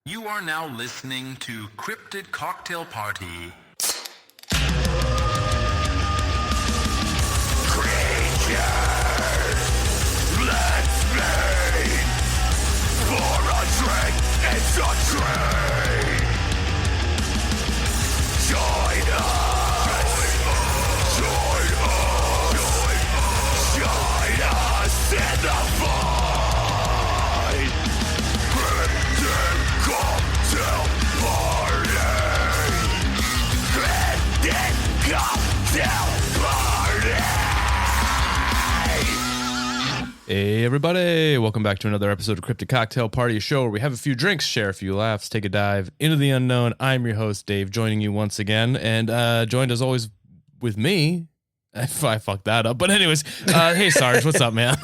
You are now listening to Cryptid Cocktail Party. Creatures, let's meet for a drink. It's a treat. Join us in the fight. Cryptid Cocktail Party. Cryptid Cocktail Party. Hey everybody, welcome back to another episode of Cryptid Cocktail Party, a show where we have a few drinks, share a few laughs, take a dive into the unknown. I'm your host, Dave, joining you once again, and joined as always with me. I fucked that up, but anyways, hey Sarge, what's up, man?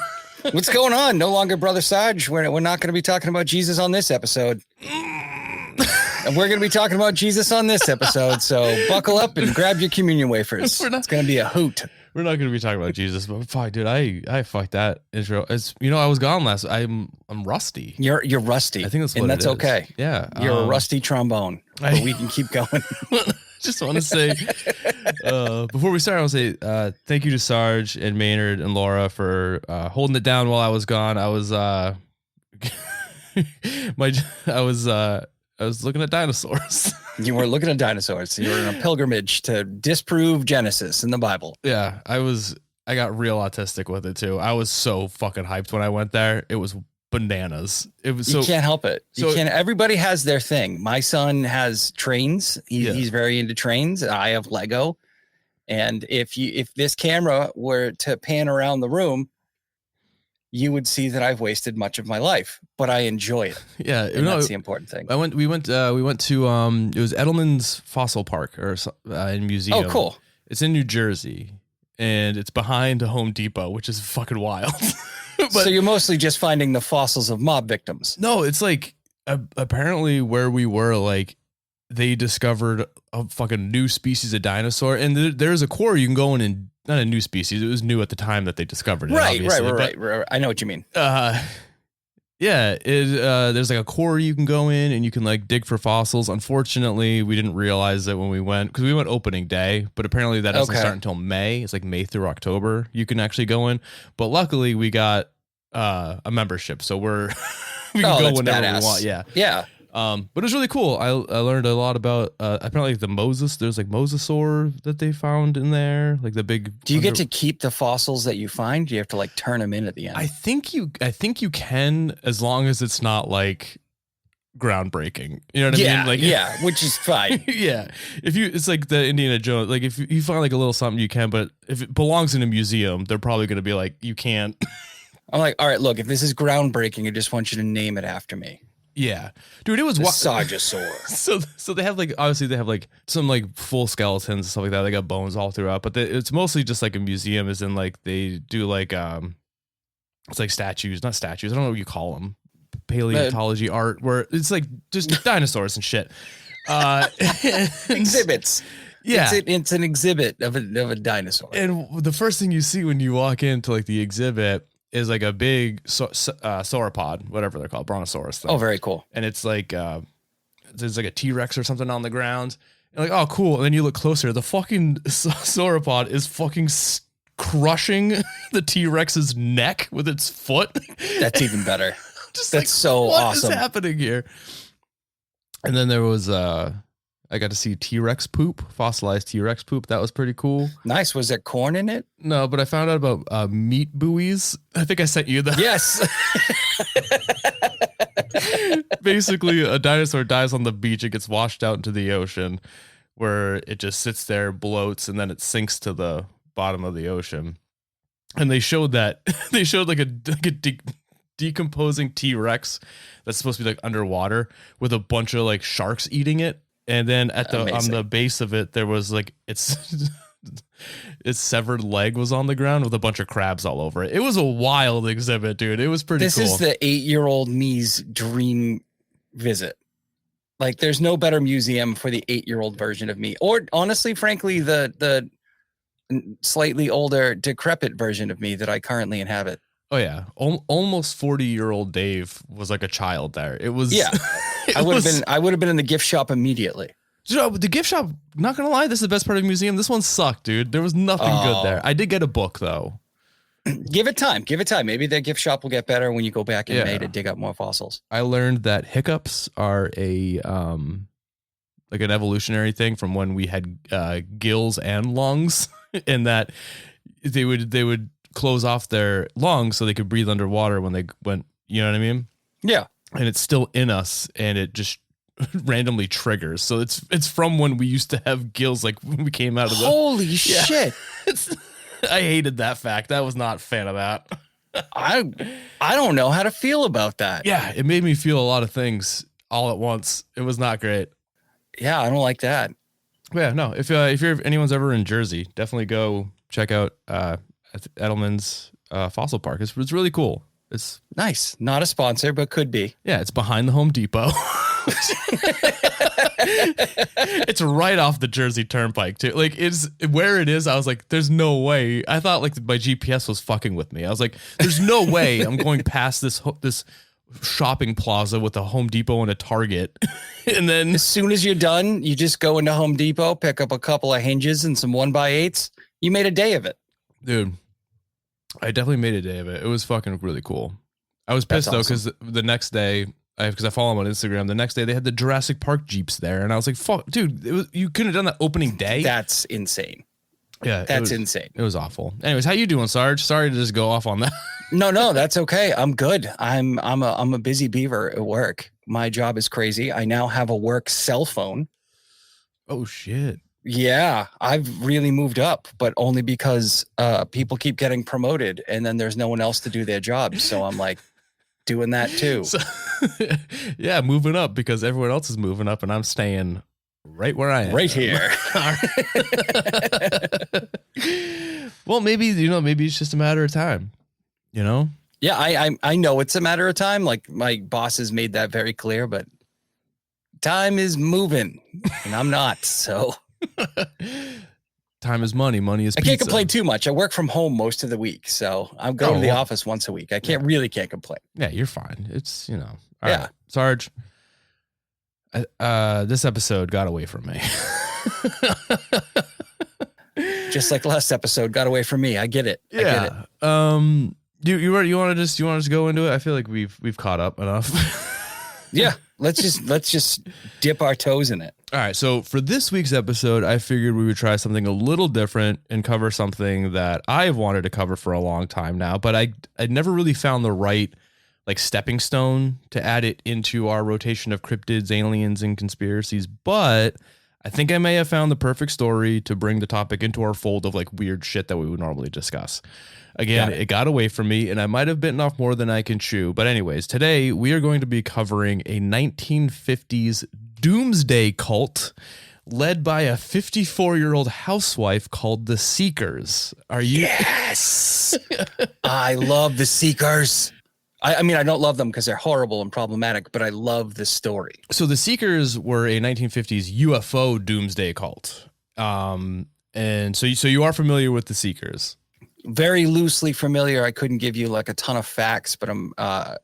What's going on? No longer Brother Sarge. We're not going to be talking about Jesus on this episode. And we're going to be talking about Jesus on this episode, so buckle up and grab your communion wafers. It's going to be a hoot. We're not going to be talking about Jesus, but fuck, dude, I fucked that intro. It's, you know, I was gone last. I'm rusty. You're rusty. I think that's what and that's it is. okay. Yeah, you're a rusty trombone, but we can keep going. Just want to say, before we start, I want to say thank you to Sarge and Maynard and Laura for holding it down while I was gone. I was I was looking at dinosaurs. You were looking at dinosaurs. You were in a pilgrimage to disprove Genesis in the Bible. Yeah, I got real autistic with it too. I was so fucking hyped when I went there. It was bananas. It was you can't help it. You can't. Everybody has their thing. My son has trains. He's very into trains. I have Lego. And if this camera were to pan around the room, you would see that I've wasted much of my life, but I enjoy it. Yeah, and that's the important thing. We went to it was Edelman's Fossil Park in museum. Oh, cool. It's in New Jersey, and it's behind a Home Depot, which is fucking wild. But, so you're mostly just finding the fossils of mob victims. No, it's like apparently where we were, like they discovered a fucking new species of dinosaur, and there's a quarry you can go in and. Not a new species. It was new at the time that they discovered it. Right. I know what you mean. Yeah. There's like a quarry you can go in and you can like dig for fossils. Unfortunately, we didn't realize it when we went because we went opening day, but apparently that doesn't start until May. It's like May through October. You can actually go in, but luckily we got a membership, so we can go whenever we want. Yeah. Yeah. But it was really cool. I learned a lot about apparently the there's like mosasaur that they found in there, like the big. Do you get to keep the fossils that you find? Do you have to like turn them in at the end? I think you can, as long as it's not like groundbreaking. You know what I mean? Like, yeah, which is fine. Yeah. It's like the Indiana Jones. Like if you find like a little something, you can, but if it belongs in a museum, they're probably going to be like, you can't. I'm like, all right, look, if this is groundbreaking, I just want you to name it after me. Yeah, dude, it was Sargosaur. So they have like, obviously they have like some like full skeletons and stuff like that. They got bones all throughout, but it's mostly just like a museum, as in like they do like it's like not statues. I don't know what you call them. Paleontology art, where it's like just dinosaurs and shit. Exhibits. Yeah, it's an exhibit of a dinosaur. And the first thing you see when you walk into like the exhibit is like a big sauropod, whatever they're called, brontosaurus thing. Oh, very cool. And it's like there's like a T-Rex or something on the ground. And like, oh, cool. And then you look closer. The fucking sauropod is fucking crushing the T-Rex's neck with its foot. That's even better. Just That's so awesome. What is happening here? And then there was I got to see T-Rex poop, fossilized T-Rex poop. That was pretty cool. Nice. Was there corn in it? No, but I found out about meat buoys. I think I sent you the. Yes. Basically, a dinosaur dies on the beach. It gets washed out into the ocean, where it just sits there, bloats, and then it sinks to the bottom of the ocean. And they showed like a decomposing T-Rex that's supposed to be like underwater with a bunch of like sharks eating it. And then on the base of it, there was like its severed leg was on the ground with a bunch of crabs all over it. It was a wild exhibit, dude. It was pretty cool. This is the 8-year-old me's dream visit. Like, there's no better museum for the 8-year-old version of me, or honestly, frankly, the slightly older, decrepit version of me that I currently inhabit. Oh yeah, almost 40-year-old Dave was like a child there. It was I would have been in the gift shop immediately. The gift shop, not gonna lie, this is the best part of the museum. This one sucked, dude. There was nothing good there. I did get a book though. Give it time. Maybe the gift shop will get better when you go back in May to dig up more fossils. I learned that hiccups are a like an evolutionary thing from when we had gills and lungs, and that they would close off their lungs so they could breathe underwater when they went. You know what I mean? Yeah. And it's still in us, and it just randomly triggers. So it's from when we used to have gills, like when we came out of the. Holy shit! I hated that fact. I was not a fan of that. I don't know how to feel about that. Yeah, it made me feel a lot of things all at once. It was not great. Yeah, I don't like that. Yeah, no. If anyone's ever in Jersey, definitely go check out Edelman's Fossil Park. It's really cool. It's nice. Not a sponsor, but could be. Yeah, it's behind the Home Depot. It's right off the Jersey Turnpike too. Like, it's where it is. I was like, there's no way. I thought like my GPS was fucking with me. I was like, there's no way I'm going past this shopping plaza with a Home Depot and a Target. And then as soon as you're done, you just go into Home Depot, pick up a couple of hinges and some 1x8s. You made a day of it, dude. I definitely made a day of it. It was fucking really cool. I was pissed though because the next day, because I follow him on Instagram, the next day they had the Jurassic Park Jeeps there, and I was like, "Fuck, dude! You couldn't have done that opening day." That's insane. Yeah, that's insane. It was awful. Anyways, how you doing, Sarge? Sorry to just go off on that. No, that's okay. I'm good. I'm a busy beaver at work. My job is crazy. I now have a work cell phone. Oh shit. Yeah, I've really moved up, but only because people keep getting promoted and then there's no one else to do their job. So I'm like doing that too. So, yeah, moving up because everyone else is moving up and I'm staying right where I am. Right here. Well, maybe it's just a matter of time, you know? Yeah, I know it's a matter of time. Like my boss has made that very clear, but time is moving and I'm not, so. Time is money. Money is pizza. I can't complain too much. I work from home most of the week, so I'm going to the office once a week. I can't complain. Yeah, you're fine. It's, all right. Sarge, this episode got away from me. Just like last episode got away from me. I get it. Yeah. I get it. You want to just go into it? I feel like we've caught up enough. Yeah. Let's just dip our toes in it. All right. So for this week's episode, I figured we would try something a little different and cover something that I've wanted to cover for a long time now, but I'd never really found the right like stepping stone to add it into our rotation of cryptids, aliens, and conspiracies. But I think I may have found the perfect story to bring the topic into our fold of like weird shit that we would normally discuss. Again, it got away from me and I might have bitten off more than I can chew. But anyways, today we are going to be covering a 1950s doomsday cult led by a 54-year-old housewife called the Seekers. Are you? Yes. I love the Seekers. I mean, I don't love them because they're horrible and problematic, but I love the story. So the Seekers were a 1950s UFO doomsday cult. And so you are familiar with the Seekers. Very loosely familiar. I couldn't give you like a ton of facts, but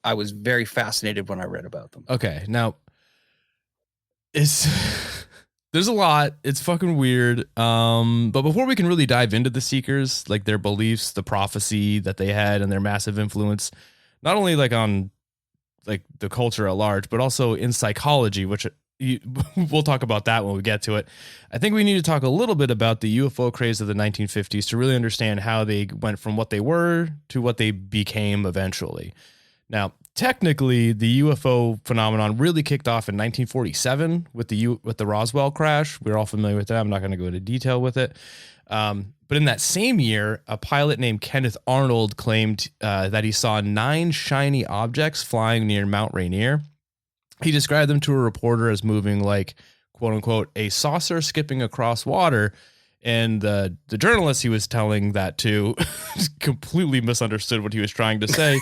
I was very fascinated when I read about them. Okay. Now there's a lot. It's fucking weird. But before we can really dive into the Seekers, like their beliefs, the prophecy that they had and their massive influence, not only like on like the culture at large, but also in psychology, which we'll talk about that when we get to it. I think we need to talk a little bit about the UFO craze of the 1950s to really understand how they went from what they were to what they became eventually. Now, technically, the UFO phenomenon really kicked off in 1947 with the Roswell crash. We're all familiar with that. I'm not going to go into detail with it. But in that same year, a pilot named Kenneth Arnold claimed that he saw 9 shiny objects flying near Mount Rainier. He described them to a reporter as moving like, quote unquote, a saucer skipping across water. And the journalist he was telling that to completely misunderstood what he was trying to say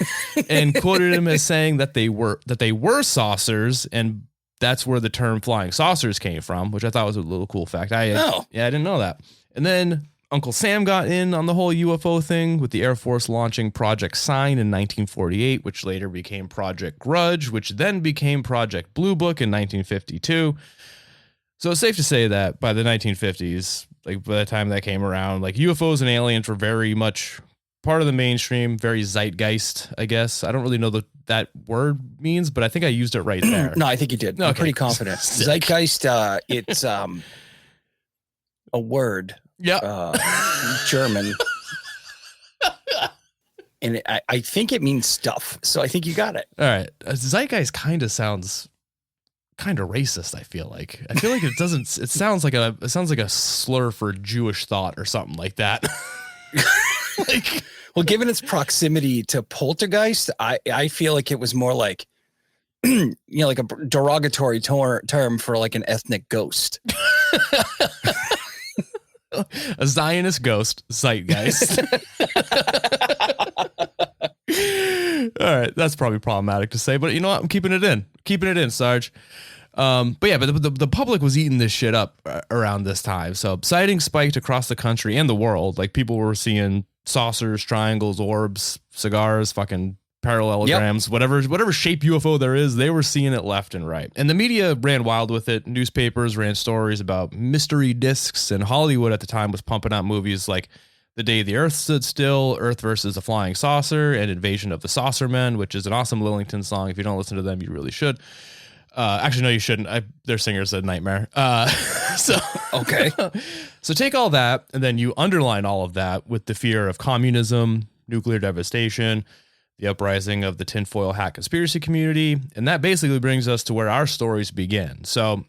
and quoted him as saying that they were saucers. And that's where the term flying saucers came from, which I thought was a little cool fact. I didn't know that. And then Uncle Sam got in on the whole UFO thing with the Air Force launching Project Sign in 1948, which later became Project Grudge, which then became Project Blue Book in 1952. So it's safe to say that by the 1950s, like by the time that came around, like UFOs and aliens were very much part of the mainstream, very zeitgeist, I guess. I don't really know what that word means, but I think I used it right there. No, I think you did. Okay. I'm pretty confident. Zeitgeist, it's a word. Yeah. German. And I think it means stuff. So I think you got it. All right. Zeitgeist kind of sounds kind of racist. I feel like it doesn't, it sounds like a slur for Jewish thought or something like that. Like, well, given its proximity to poltergeist, I feel like it was more like, like a derogatory term for like an ethnic ghost. A Zionist ghost, zeitgeist. All right, that's probably problematic to say, but you know what? I'm keeping it in, Sarge. But yeah, but the public was eating this shit up around this time. So sightings spiked across the country and the world. Like people were seeing saucers, triangles, orbs, cigars, fucking parallelograms, whatever shape UFO there is, they were seeing it left and right. And the media ran wild with it. Newspapers ran stories about mystery discs, and Hollywood at the time was pumping out movies like The Day the Earth Stood Still, Earth versus the Flying Saucer, and Invasion of the Saucermen, which is an awesome Lillington song. If you don't listen to them, you really should. Actually, no, you shouldn't. Their singer's a nightmare. So okay. So take all that, and then you underline all of that with the fear of communism, nuclear devastation, the uprising of the tinfoil hat conspiracy community, and that basically brings us to where our stories begin. So,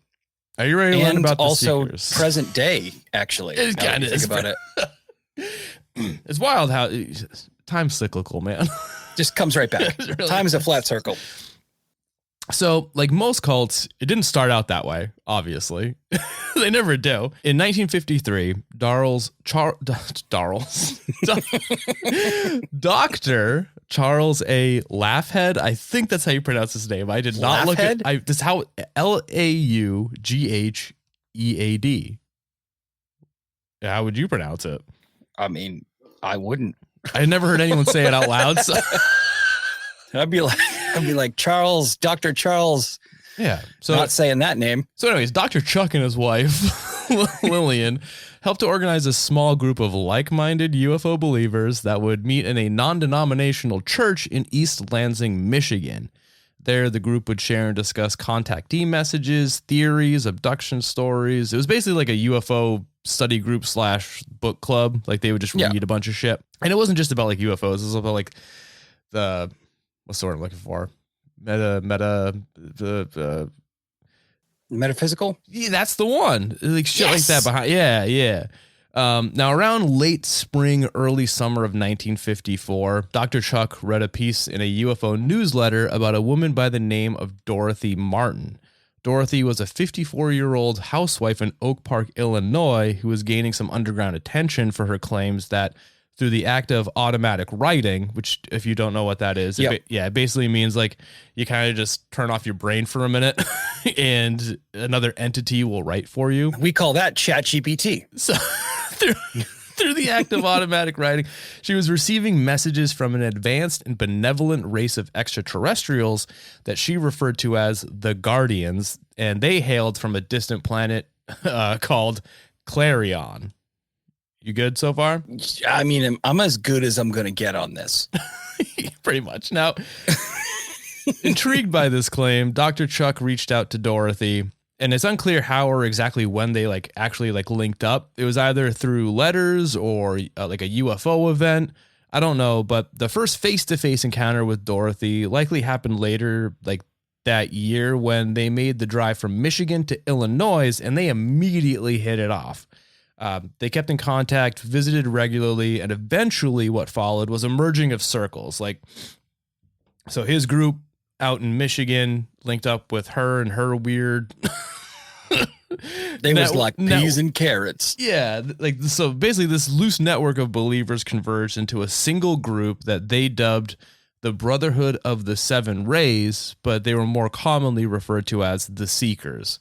are you ready to learn about the also Seekers? Present day? Actually, It kind of is about it. It's wild how time's cyclical, man. Just comes right back. Really time is a flat circle. So, like most cults, it didn't start out that way, obviously. They never do. In 1953, Dr. Charles A. Laughhead, I think that's how you pronounce his name. I did not look at this. How Laughead. How would you pronounce it? I mean, I wouldn't. I never heard anyone say it out loud. So. I'd be like Charles, Dr. Charles. Yeah. So not saying that name. So anyways, Dr. Chuck and his wife, Lillian, helped to organize a small group of like-minded UFO believers that would meet in a non-denominational church in East Lansing, Michigan. There, the group would share and discuss contactee messages, theories, abduction stories. It was basically like a UFO study group / book club. Like they would just read a bunch of shit. And it wasn't just about like UFOs. It was about like the, what's the word I'm looking for? Metaphysical? Yeah, that's the one. Like shit like that behind. Yeah. Now, around late spring, early summer of 1954, Dr. Chuck read a piece in a UFO newsletter about a woman by the name of Dorothy Martin. Dorothy was a 54-year-old housewife in Oak Park, Illinois, who was gaining some underground attention for her claims that through the act of automatic writing, which if you don't know what that is, it basically means like you kind of just turn off your brain for a minute and another entity will write for you. We call that ChatGPT. So through the act of automatic writing, she was receiving messages from an advanced and benevolent race of extraterrestrials that she referred to as the Guardians, and they hailed from a distant planet called Clarion. You good so far? I mean, I'm as good as I'm going to get on this. Pretty much. Now, intrigued by this claim, Dr. Chuck reached out to Dorothy, and it's unclear how or exactly when they actually linked up. It was either through letters or like a UFO event. I don't know, but the first face-to-face encounter with Dorothy likely happened later, like that year, when they made the drive from Michigan to Illinois, and they immediately hit it off. They kept in contact, visited regularly, and eventually what followed was a merging of circles. So his group out in Michigan linked up with her and her weird... They was like peas and carrots. Yeah, so basically this loose network of believers converged into a single group that they dubbed the Brotherhood of the Seven Rays, but they were more commonly referred to as the Seekers.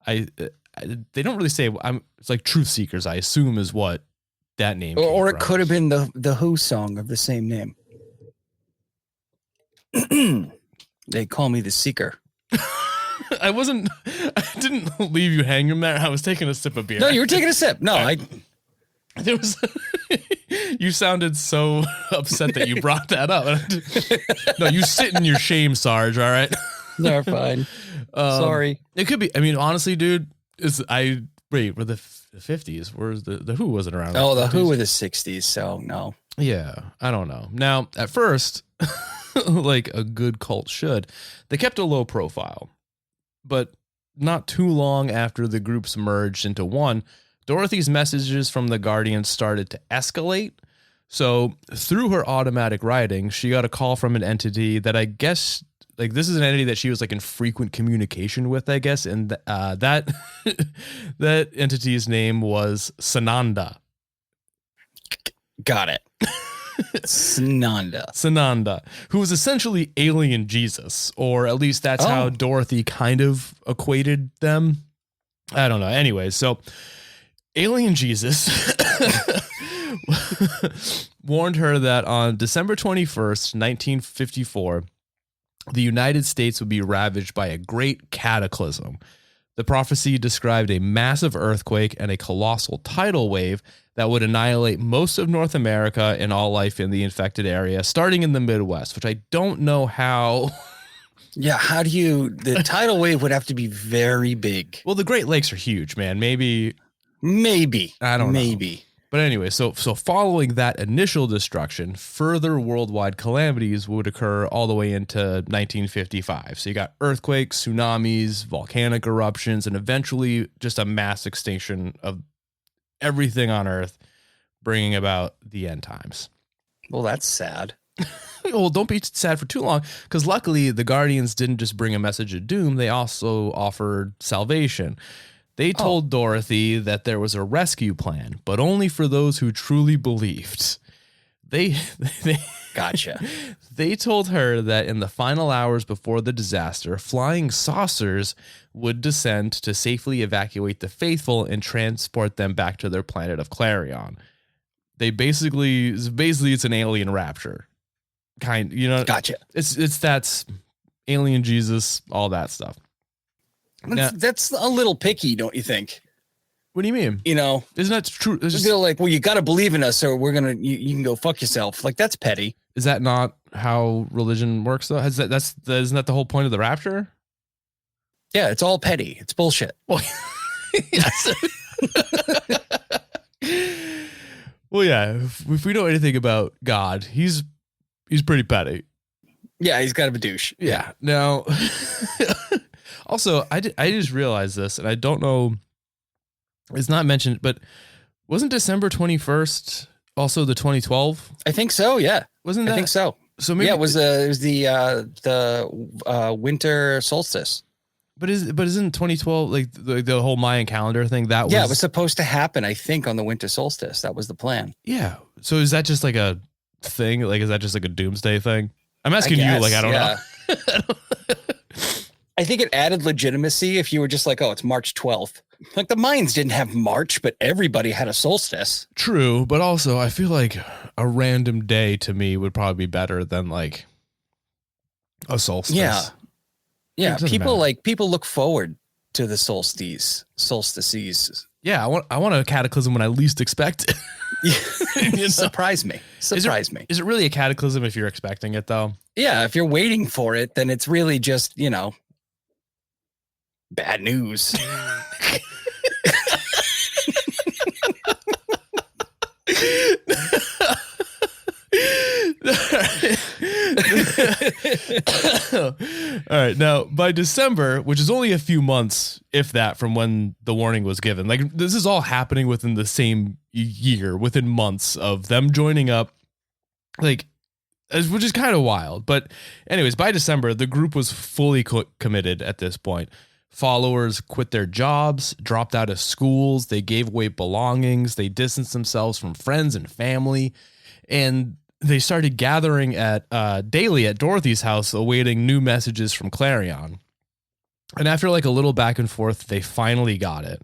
They don't really say. It's like truth seekers, I assume, is what that name Or came it from. could have been the Who song of the same name. They call me the Seeker. I didn't leave you hanging there. I was taking a sip of beer. No, you were taking a sip. No, There was you sounded so upset that you brought that up. No, you sit in your shame, Sarge, all right? they're fine. Sorry. It could be. I mean, honestly, dude, were the 50s? Where's the Who wasn't around? Oh, the Who were the 60s, so no. Yeah, I don't know. Now, at first, like a good cult should, they kept a low profile. But not too long after the groups merged into one, Dorothy's messages from the Guardians started to escalate. So through her automatic writing, she got a call from an entity that I guess, like, this is an entity that she was like in frequent communication with, I guess. And that that entity's name was Sananda. Got it. Sananda, who was essentially alien Jesus, or at least that's how Dorothy kind of equated them. I don't know. Anyways, so alien Jesus warned her that on December 21st, 1954, the United States would be ravaged by a great cataclysm. The prophecy described a massive earthquake and a colossal tidal wave that would annihilate most of North America and all life in the infected area, starting in the Midwest, which I don't know how. Yeah, how do the tidal wave would have to be very big. Well, the Great Lakes are huge, man. Maybe. I don't know. But anyway, so following that initial destruction, further worldwide calamities would occur all the way into 1955. So you got earthquakes, tsunamis, volcanic eruptions, and eventually just a mass extinction of everything on Earth, bringing about the end times. Well, that's sad. Well, don't be sad for too long, because luckily the Guardians didn't just bring a message of doom. They also offered salvation. They told Dorothy that there was a rescue plan, but only for those who truly believed. They Gotcha. They told her that in the final hours before the disaster, flying saucers would descend to safely evacuate the faithful and transport them back to their planet of Clarion. It's an alien rapture. Gotcha. That's alien Jesus, all that stuff. That's a little picky, don't you think? What do you mean? Isn't that true? They're like, well, you got to believe in us, or you can go fuck yourself. Like, that's petty. Is that not how religion works, though? Isn't that the whole point of the rapture? Yeah, it's all petty. It's bullshit. Well, yes. Well, yeah. If we know anything about God, he's pretty petty. Yeah, he's kind of a douche. Yeah. Now, also, I just realized this, and I don't know. It's not mentioned, but wasn't December 21st also the 2012? I think so. Yeah, wasn't that? I think so. So maybe it was the winter solstice. But isn't 2012 like the whole Mayan calendar thing? It was supposed to happen, I think, on the winter solstice. That was the plan. Yeah. So is that just like a thing? Like, is that just like a doomsday thing? I'm asking you. Like, I don't know. I think it added legitimacy if you were just like, oh, it's March 12th. Like, the Mayans didn't have March, but everybody had a solstice. True, but also I feel like a random day to me would probably be better than like a solstice. Yeah. People look forward to the solstices. Yeah, I want a cataclysm when I least expect it. Surprise me. Is it really a cataclysm if you're expecting it, though? Yeah, if you're waiting for it, then it's really just, bad news. All right. Now, by December, which is only a few months, if that, from when the warning was given, like, this is all happening within the same year, within months of them joining up, like, which is kind of wild. But anyways, by December, the group was fully committed at this point. Followers quit their jobs, dropped out of schools, they gave away belongings, they distanced themselves from friends and family, and they started gathering daily at Dorothy's house, awaiting new messages from Clarion. And after like a little back and forth, they finally got it.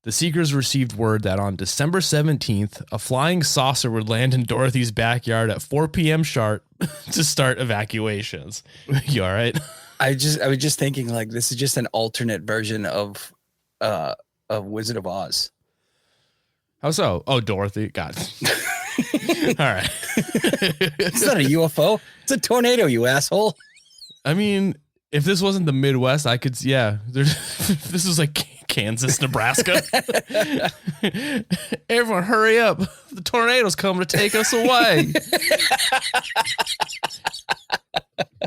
The seekers received word that on December 17th, a flying saucer would land in Dorothy's backyard at 4 p.m. sharp to start evacuations. You all right? I was just thinking, like, this is just an alternate version of Wizard of Oz. How so? Oh, Dorothy. God. All right. It's not a UFO. It's a tornado, you asshole. I mean, if this wasn't the Midwest, I could, yeah. This is like Kansas, Nebraska. Everyone, hurry up. The tornado's coming to take us away.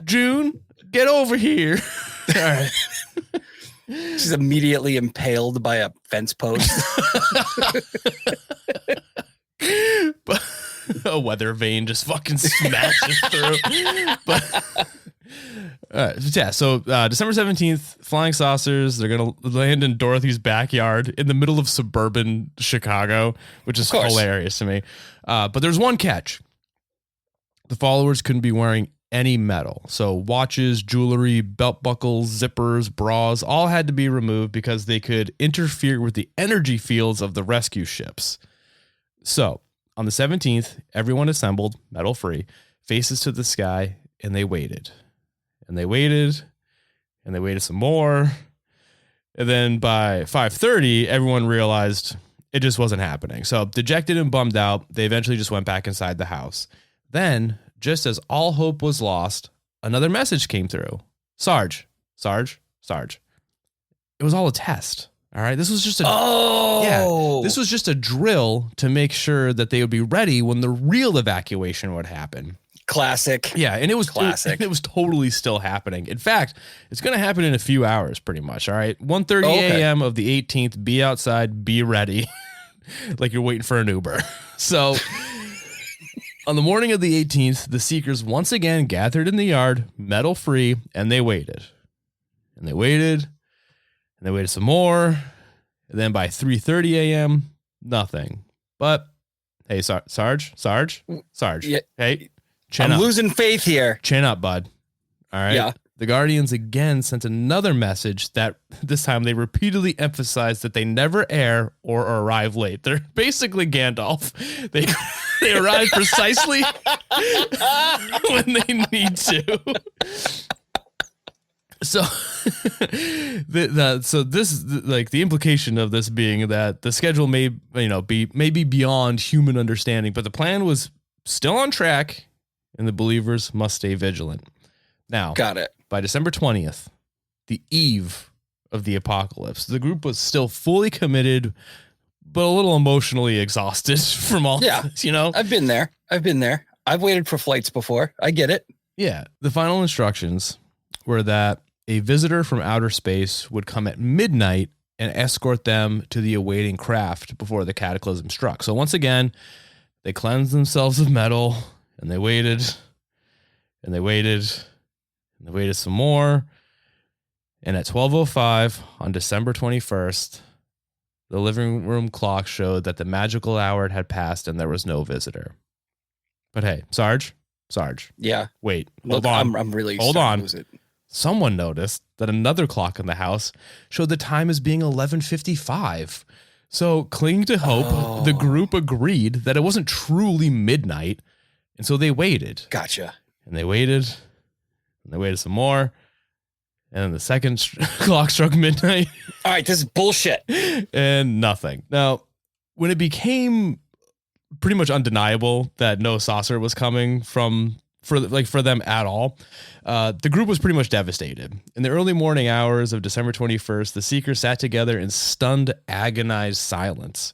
June, get over here. All right. She's immediately impaled by a fence post. But a weather vane just fucking smashes through. But yeah, so December 17th, flying saucers, they're going to land in Dorothy's backyard in the middle of suburban Chicago, which is hilarious to me. But there's one catch. The followers couldn't be wearing any metal. So watches, jewelry, belt buckles, zippers, bras, all had to be removed because they could interfere with the energy fields of the rescue ships. So on the 17th, everyone assembled, metal free, faces to the sky, and they waited. And they waited, and they waited some more. And then by 5:30, everyone realized it just wasn't happening. So dejected and bummed out, they eventually just went back inside the house. Then, just as all hope was lost, another message came through. Sarge. It was all a test. All right. This was just this was just a drill to make sure that they would be ready when the real evacuation would happen. Classic. Yeah, and it was classic. It was totally still happening. In fact, it's going to happen in a few hours, pretty much. All right, 1:30 a.m. of the 18th. Be outside. Be ready, like you're waiting for an Uber. So, on the morning of the 18th, the seekers once again gathered in the yard, metal free, and they waited, and they waited, and they waited some more, and then by 3:30 a.m., nothing. But hey, Sarge, yeah. hey. I'm losing faith here. Chin up, bud. All right. Yeah. The Guardians again sent another message that this time they repeatedly emphasized that they never err or arrive late. They're basically Gandalf. They arrive precisely when they need to. So, the implication of this being that the schedule may be beyond human understanding, but the plan was still on track. And the believers must stay vigilant. Now, got it. By December 20th, the eve of the apocalypse, the group was still fully committed, but a little emotionally exhausted from all this, I've been there. I've waited for flights before. I get it. Yeah. The final instructions were that a visitor from outer space would come at midnight and escort them to the awaiting craft before the cataclysm struck. So once again, they cleansed themselves of metal. And they waited, and they waited, and they waited some more. And at 12:05 on December 21st, the living room clock showed that the magical hour had passed and there was no visitor. But hey, Sarge. Yeah. Wait, hold on. I'm really hold on. Someone noticed that another clock in the house showed the time as being 11:55. So, clinging to hope, the group agreed that it wasn't truly midnight. And so they waited. Gotcha. And they waited. And they waited some more. And then the second clock struck midnight. All right, this is bullshit. And nothing. Now, when it became pretty much undeniable that no saucer was coming for them at all, the group was pretty much devastated. In the early morning hours of December 21st, the seekers sat together in stunned, agonized silence.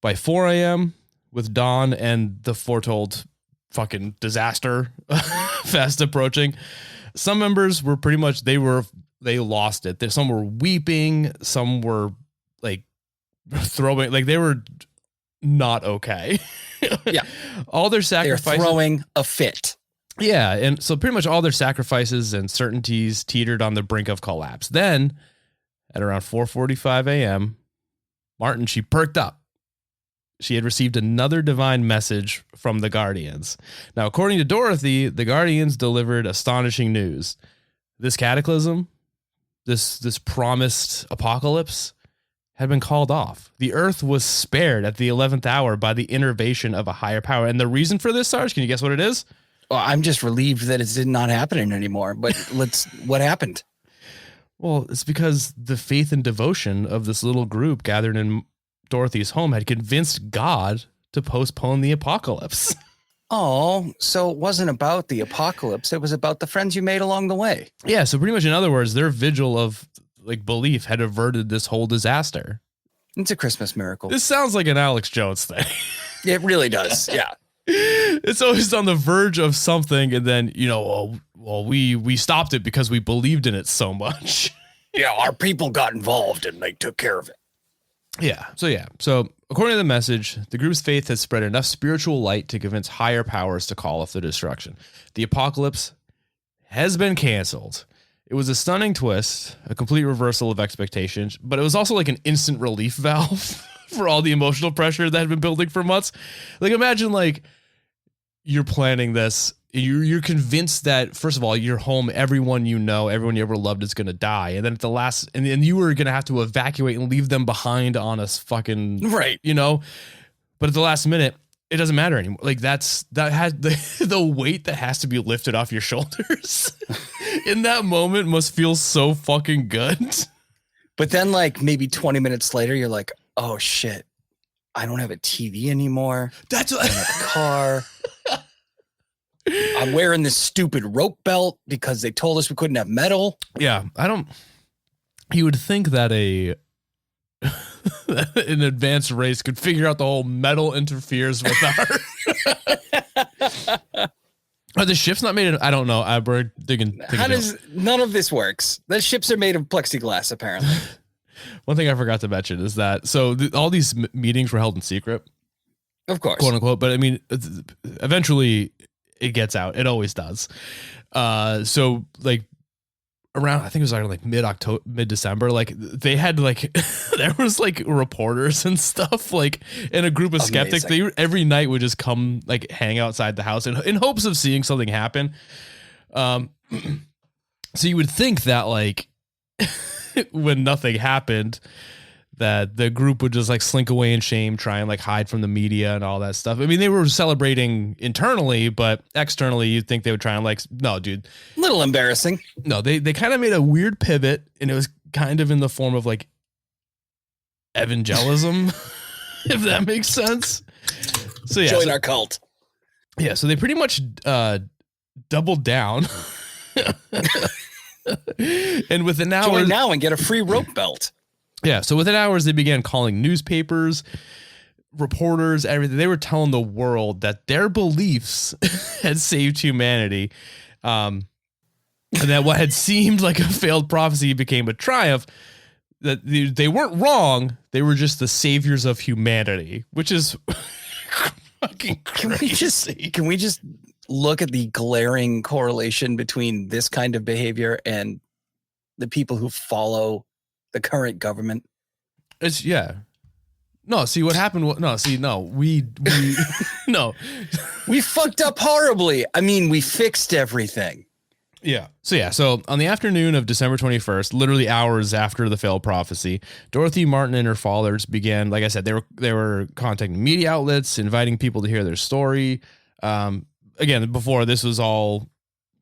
By 4 a.m., with dawn and the foretold fucking disaster fast approaching, some members were pretty much they lost it. Some were weeping, some were like throwing, like they were not okay. Yeah. All their sacrifices, they're throwing a fit. Yeah, and so pretty much all their sacrifices and certainties teetered on the brink of collapse. Then at around 4:45 a.m., Martin, she perked up. She had received another divine message from the Guardians. Now, according to Dorothy, the Guardians delivered astonishing news. This cataclysm, this promised apocalypse, had been called off. The Earth was spared at the 11th hour by the intervention of a higher power. And the reason for this, Sarge, can you guess what it is? Well, I'm just relieved that it's not happening anymore. But what happened? Well, it's because the faith and devotion of this little group gathered in Dorothy's home had convinced God to postpone the apocalypse. Oh, so it wasn't about the apocalypse. It was about the friends you made along the way. Yeah. So pretty much, in other words, their vigil of like belief had averted this whole disaster. It's a Christmas miracle. This sounds like an Alex Jones thing. It really does. Yeah. It's always on the verge of something, and then we stopped it because we believed in it so much. Yeah, our people got involved and they took care of it. Yeah. So according to the message, the group's faith has spread enough spiritual light to convince higher powers to call off the destruction. The apocalypse has been canceled. It was a stunning twist, a complete reversal of expectations, but it was also like an instant relief valve for all the emotional pressure that had been building for months. Like, imagine like you're planning this, you're convinced that, first of all, your home, everyone you know, everyone you ever loved is going to die. And then at the last, and you were going to have to evacuate and leave them behind on a fucking, right. But at the last minute, it doesn't matter anymore. Like that has the weight that has to be lifted off your shoulders in that moment must feel so fucking good. But then like maybe 20 minutes later, you're like, oh shit, I don't have a TV anymore. I don't have a car. I'm wearing this stupid rope belt because they told us we couldn't have metal. Yeah. You would think that an advanced race could figure out the whole metal interferes with our. Are the ships not made of? I don't know. We're thinking. How does none of this works? The ships are made of plexiglass, apparently. One thing I forgot to mention is that all these meetings were held in secret, of course, quote unquote. But I mean, eventually it gets out. It always does. So like around, I think it was like mid-December, like they had like, there was like reporters and stuff, like in a group of skeptics. They every night would just come like hang outside the house in hopes of seeing something happen. So you would think that like when nothing happened, that the group would just like slink away in shame, try and like hide from the media and all that stuff. I mean, they were celebrating internally, but externally you'd think they would try and like, no, dude. Little embarrassing. No, they kind of made a weird pivot, and it was kind of in the form of like evangelism, if that makes sense. So yeah. Join our cult. Yeah. So they pretty much doubled down. And within hours. Join now and get a free rope belt. Yeah, so within hours, they began calling newspapers, reporters, everything. They were telling the world that their beliefs had saved humanity, and that what had seemed like a failed prophecy became a triumph. That they weren't wrong; they were just the saviors of humanity, which is fucking crazy. Can we just look at the glaring correlation between this kind of behavior and the people who follow the current government? It's no, see what happened. We no, we fucked up horribly. I mean, we fixed everything. Yeah. So on the afternoon of December 21st, literally hours after the failed prophecy, Dorothy Martin and her followers began, like I said, they were contacting media outlets, inviting people to hear their story. Again, before this was all,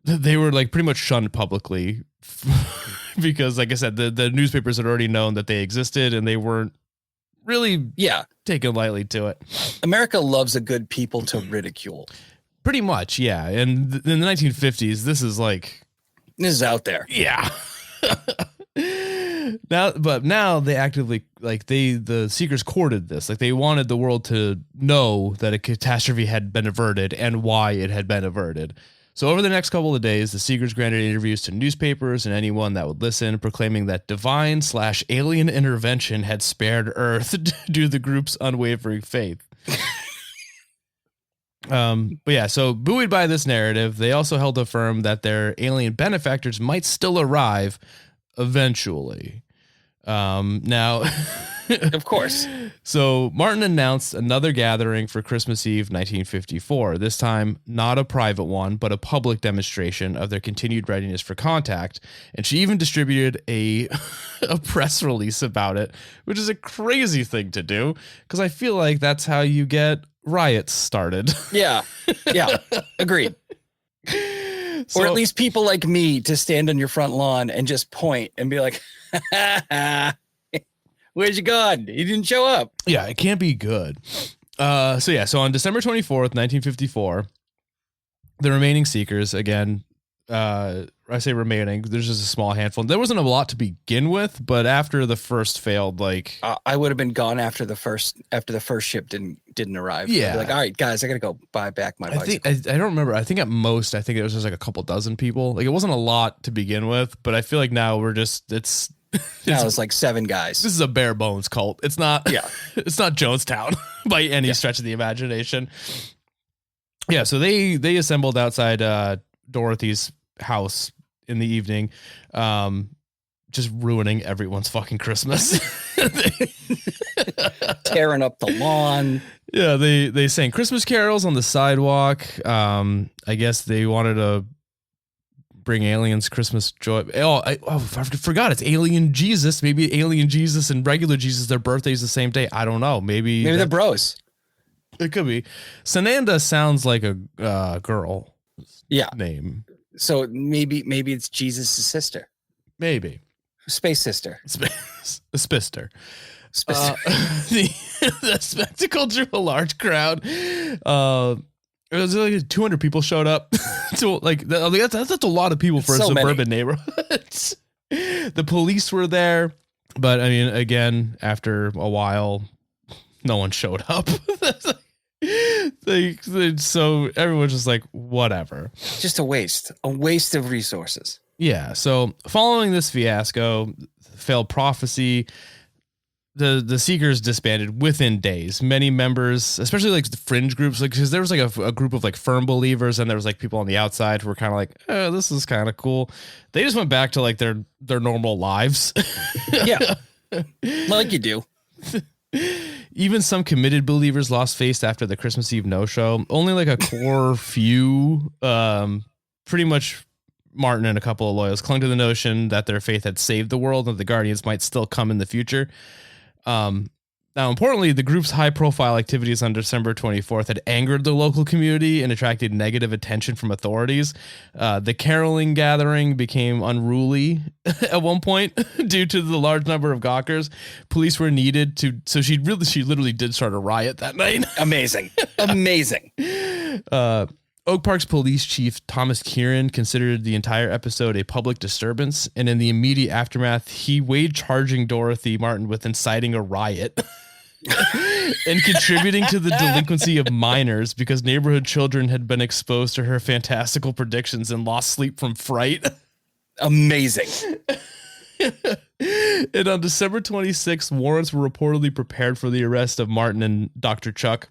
they were like pretty much shunned publicly. Because, like I said, the newspapers had already known that they existed, and they weren't really taken lightly to it. America loves a good people to ridicule. Pretty much, yeah. And in the 1950s, this is out there. Yeah. Now they actively, like, the Seekers courted this. Like, they wanted the world to know that a catastrophe had been averted and why it had been averted. So over the next couple of days, the Seekers granted interviews to newspapers and anyone that would listen, proclaiming that divine/alien intervention had spared Earth due to the group's unwavering faith. But yeah, so buoyed by this narrative, they also held firm that their alien benefactors might still arrive eventually. Now, Of course. So Martin announced another gathering for Christmas Eve 1954, this time not a private one, but a public demonstration of their continued readiness for contact. And she even distributed a press release about it, which is a crazy thing to do, because I feel like that's how you get riots started. Yeah. Yeah. Agreed. So, or at least people like me to stand on your front lawn and just point and be like, where's your gun? He didn't show up. yeah, it can't be good. So on December 24th, 1954, the remaining seekers, again, I say remaining, there's just a small handful. There wasn't a lot to begin with, but after the first failed, like I would have been gone after the first ship didn't arrive. Yeah. I'd be like, all right, guys, I gotta go buy back my bicycle. I don't remember. I think at most, I think it was just like a couple dozen people. Like it wasn't a lot to begin with, but I feel like now we're just Now it's like 7 guys. This is a bare bones cult. It's not. Yeah. It's not Jonestown by any stretch of the imagination. Yeah. So they assembled outside Dorothy's house in the evening, just ruining everyone's fucking Christmas. Tearing up the lawn. Yeah, they sang Christmas carols on the sidewalk. I guess they wanted to bring aliens Christmas joy. I forgot it's Alien Jesus. Maybe Alien Jesus and regular Jesus, their birthday's the same day. I don't know. Maybe they're bros. It could be. Sananda sounds like a girl. Yeah. Name. So maybe it's Jesus' sister. Maybe. Space sister. Spister. Spister. The spectacle drew a large crowd. It was like 200 people showed up. So that's a lot of people for a suburban neighborhood. The police were there, but I mean, again, after a while, no one showed up. So everyone's just like, whatever. Just a waste of resources. Yeah. So following this fiasco, failed prophecy, the Seekers disbanded within days. Many members, especially like the fringe groups, like because there was like a group of like firm believers, and there was like people on the outside who were kind of like, oh, this is kind of cool. They just went back to like their normal lives. Yeah, like you do. Even some committed believers lost faith after the Christmas Eve no-show. Only like a core few, pretty much Martin and a couple of loyals, clung to the notion that their faith had saved the world and the Guardians might still come in the future. Now, importantly, the group's high-profile activities on December 24th had angered the local community and attracted negative attention from authorities. The caroling gathering became unruly at one point due to the large number of gawkers. Police were needed to, so she literally did start a riot that night. Amazing. Oak Park's police chief, Thomas Kieran, considered the entire episode a public disturbance, and in the immediate aftermath, he weighed charging Dorothy Martin with inciting a riot and contributing to the delinquency of minors because neighborhood children had been exposed to her fantastical predictions and lost sleep from fright. Amazing. And on December 26th, warrants were reportedly prepared for the arrest of Martin and Dr. Chuck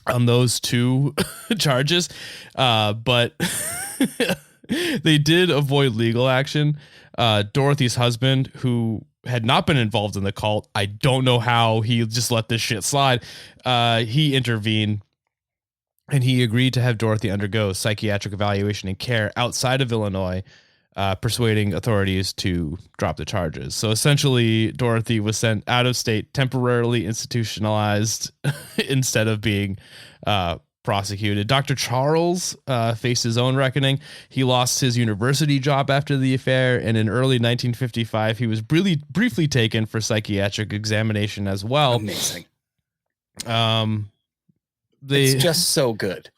on those two charges, but they did avoid legal action. Dorothy's husband, who had not been involved in the cult, I don't know how he just let this shit slide. He intervened, and he agreed to have Dorothy undergo psychiatric evaluation and care outside of Illinois, persuading authorities to drop the charges. So essentially, Dorothy was sent out of state, temporarily institutionalized instead of being prosecuted. Dr. Charles faced his own reckoning. He lost his university job after the affair, and in early 1955, he was briefly taken for psychiatric examination as well. Amazing. It's just so good.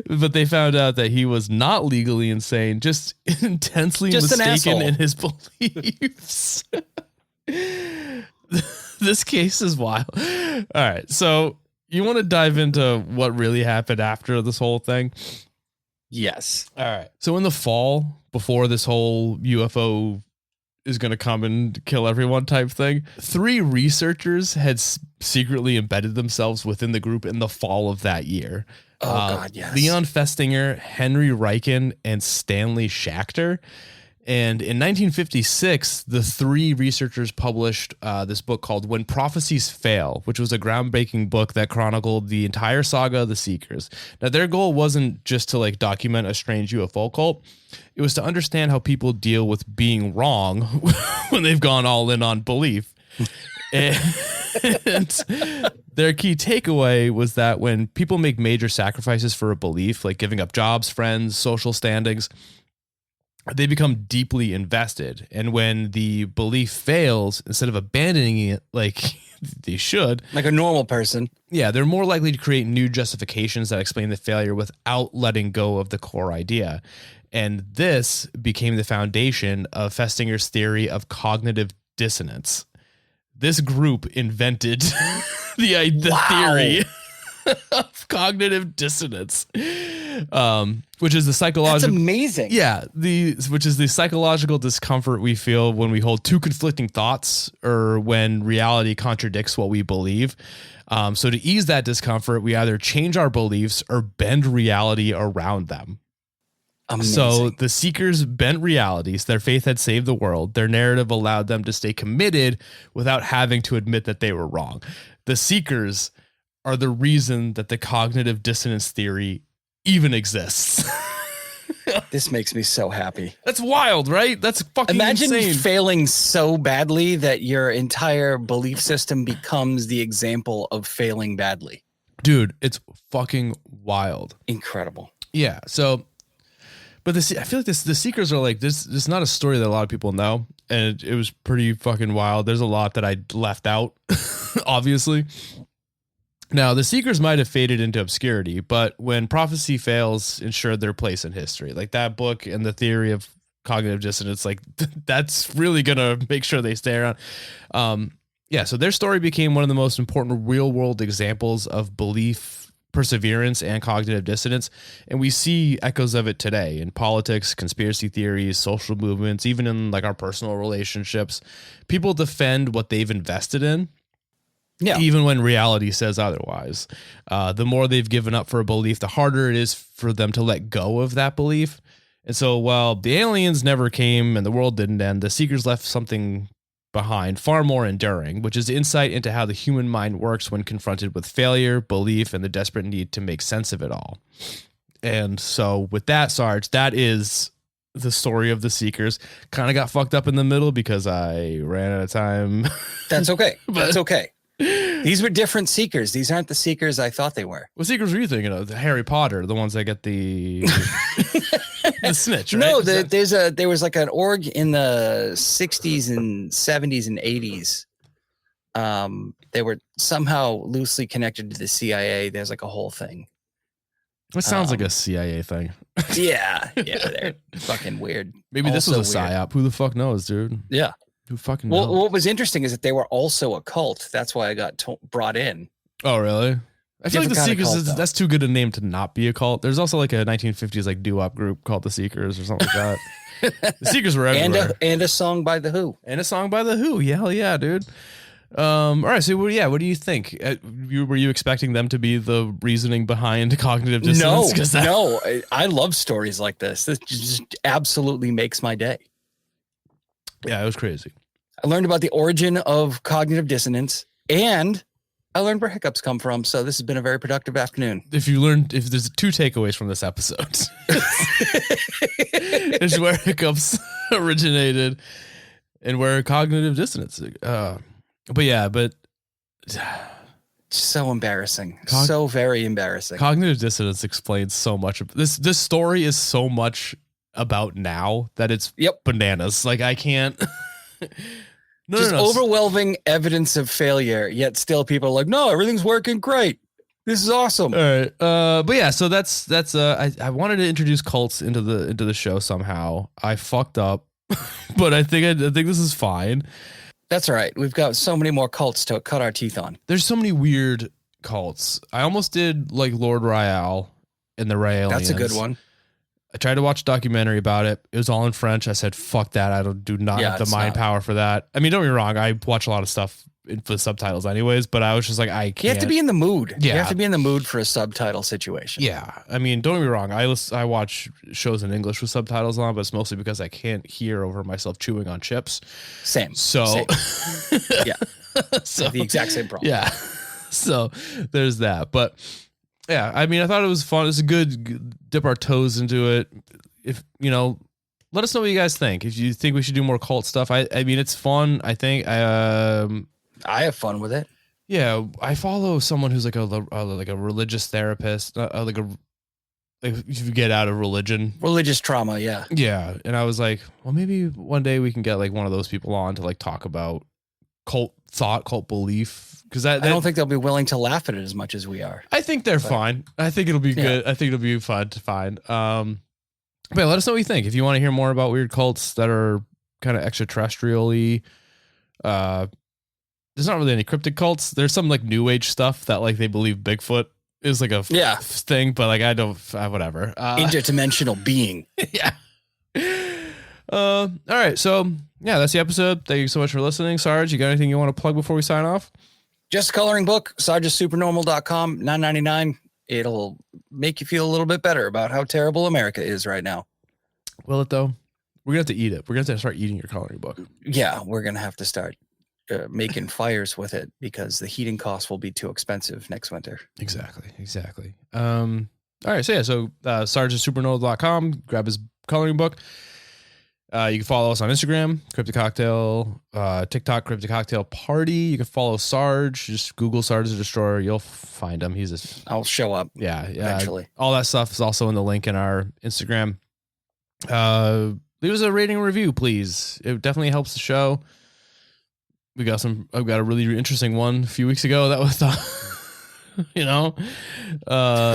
But they found out that he was not legally insane, just intensely mistaken in his beliefs. This case is wild. All right, so you want to dive into what really happened after this whole thing? Yes. All right. So in the fall, before this whole UFO is going to come and kill everyone type thing, 3 researchers had secretly embedded themselves within the group in the fall of that year. Oh, God, yes. Leon Festinger, Henry Riken, and Stanley Schachter. And in 1956, the three researchers published this book called When Prophecies Fail, which was a groundbreaking book that chronicled the entire saga of the Seekers. Now, their goal wasn't just to like document a strange UFO cult. It was to understand how people deal with being wrong when they've gone all in on belief. And their key takeaway was that when people make major sacrifices for a belief, like giving up jobs, friends, social standings, they become deeply invested. And when the belief fails, instead of abandoning it like they should, like a normal person, yeah, they're more likely to create new justifications that explain the failure without letting go of the core idea. And this became the foundation of Festinger's theory of cognitive dissonance. This group invented the theory of cognitive dissonance, which is the psychological. That's amazing. Yeah, which is the psychological discomfort we feel when we hold two conflicting thoughts or when reality contradicts what we believe. So to ease that discomfort, we either change our beliefs or bend reality around them. Amazing. So the Seekers bent realities. Their faith had saved the world. Their narrative allowed them to stay committed without having to admit that they were wrong. The Seekers are the reason that the cognitive dissonance theory even exists. This makes me so happy. That's wild, right? That's fucking Imagine insane. failing so badly that your entire belief system becomes the example of failing badly. Dude, it's fucking wild. Incredible. Yeah. So, but I feel like the Seekers are like this. This is not a story that a lot of people know, and it was pretty fucking wild. There's a lot that I left out, obviously. Now, the Seekers might have faded into obscurity, but When Prophecy Fails ensured their place in history. Like that book and the theory of cognitive dissonance, like that's really gonna make sure they stay around. Yeah. So their story became one of the most important real world examples of belief, perseverance, and cognitive dissonance. And we see echoes of it today in politics, conspiracy theories, social movements, even in like our personal relationships. People defend what they've invested in. Yeah. Even when reality says otherwise. The more they've given up for a belief, the harder it is for them to let go of that belief. And so while the aliens never came and the world didn't end, the Seekers left something behind far more enduring, which is insight into how the human mind works when confronted with failure, belief, and the desperate need to make sense of it all. And so with that, Sarge, that is the story of the Seekers. Kind of got fucked up in the middle because I ran out of time. That's okay. That's okay. These were different Seekers. These aren't the Seekers I thought they were. What Seekers were you thinking of? The Harry Potter, the ones that get the the snitch, right? No, there was like an org in the 60s and 70s and 80s. They were somehow loosely connected to the CIA. There's like a whole thing. It sounds like a CIA thing. Yeah, they're fucking weird. Maybe this was a psyop. Who the fuck knows, dude? Yeah. Who fucking knows? Well, what was interesting is that they were also a cult. That's why I got brought in. Oh, really? I feel like the Seekers, that's too good a name to not be a cult. There's also like a 1950s like doo-wop group called the Seekers or something like that. The Seekers were everywhere. And a song by The Who. And a song by The Who. Yeah, hell yeah, dude. All right, so what do you think? Were you expecting them to be the reasoning behind cognitive dissonance? No, I love stories like this. This just absolutely makes my day. Yeah, it was crazy. I learned about the origin of cognitive dissonance, and I learned where hiccups come from. So this has been a very productive afternoon. If there's two takeaways from this episode, it's where hiccups originated and where cognitive dissonance. But so embarrassing. So very embarrassing. Cognitive dissonance explains so much of this. This story is so much about now that it's bananas. Like I can't. Overwhelming evidence of failure, yet still people are like, no, everything's working great. This is awesome. All right. But yeah, so that's I wanted to introduce cults into the show somehow. I fucked up, but I think this is fine. That's all right. We've got so many more cults to cut our teeth on. There's so many weird cults. I almost did like Lord Royale and the Ray Aliens. That's a good one. I tried to watch a documentary about it. It was all in French. I said, fuck that. I do not have the mind power for that. I mean, don't get me wrong. I watch a lot of stuff for subtitles anyways, but I was just like, I can't. You have to be in the mood. Yeah. You have to be in the mood for a subtitle situation. Yeah. I mean, don't get me wrong. I watch shows in English with subtitles on, but it's mostly because I can't hear over myself chewing on chips. Same. So, Same. Yeah. So the exact same problem. Yeah. So there's that. But yeah, I mean, I thought it was fun. It's a good dip our toes into it. If, let us know what you guys think. If you think we should do more cult stuff, I mean, it's fun. I think, I have fun with it. Yeah, I follow someone who's like a religious therapist, like if you get out of religious trauma. Yeah. Yeah. And I was like, well, maybe one day we can get like one of those people on to like talk about cult thought, cult belief. Cause I don't think they'll be willing to laugh at it as much as we are. I think they're fine. I think it'll be good. I think it'll be fun to find. But let us know what you think. If you want to hear more about weird cults that are kind of extraterrestrial-y, there's not really any cryptid cults. There's some like new age stuff that like they believe Bigfoot is like a thing, but like I don't, whatever. Interdimensional being. Yeah. All right. So yeah, that's the episode. Thank you so much for listening. Sarge, you got anything you want to plug before we sign off? Just a coloring book, sargesupernormal.com, $9.99. It'll make you feel a little bit better about how terrible America is right now. Will it though? We're gonna have to eat it. We're gonna have to start eating your coloring book. Yeah, we're gonna have to start making fires with it because the heating costs will be too expensive next winter. Exactly. All right. So yeah. So sargesupernormal.com. Grab his coloring book. You can follow us on Instagram, Cryptid Cocktail, TikTok, Cryptid Cocktail Party. You can follow Sarge. Just Google Sarge the Destroyer. You'll find him. I'll show up. Yeah. Eventually. All that stuff is also in the link in our Instagram. Leave us a rating and review, please. It definitely helps the show. I've got a really interesting one a few weeks ago that was,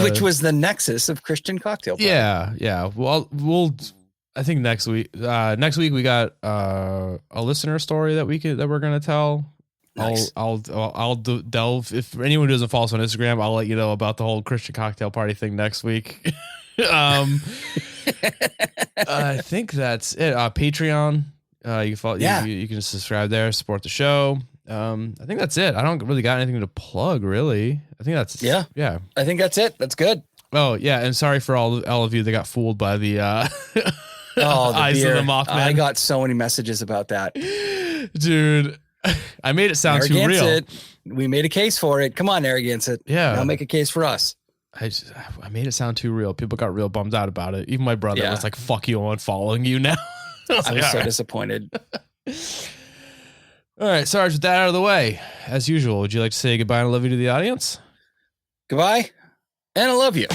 which was the nexus of Christian Cocktail Party. Yeah. We'll. I think next week we got a listener story that we're gonna tell. Nice. I'll delve. If anyone doesn't follow us on Instagram, I'll let you know about the whole Christian Cocktail Party thing next week. I think that's it. Patreon. You can follow. Yeah. You can subscribe there, support the show. I think that's it. I don't really got anything to plug, really. I think that's yeah. I think that's it. That's good. Oh yeah, and sorry for all of you that got fooled by the the Eyes beer. of the Mothman. I got so many messages about that, dude. I made it sound too real. We made a case for it. Come on, arrogance it. Yeah, now make a case for us. I made it sound too real. People got real bummed out about it. Even my brother was like, "Fuck you, I'm following you now." I was so disappointed. All right, Sarge, with that out of the way, as usual, would you like to say goodbye and I love you to the audience? Goodbye, and I love you.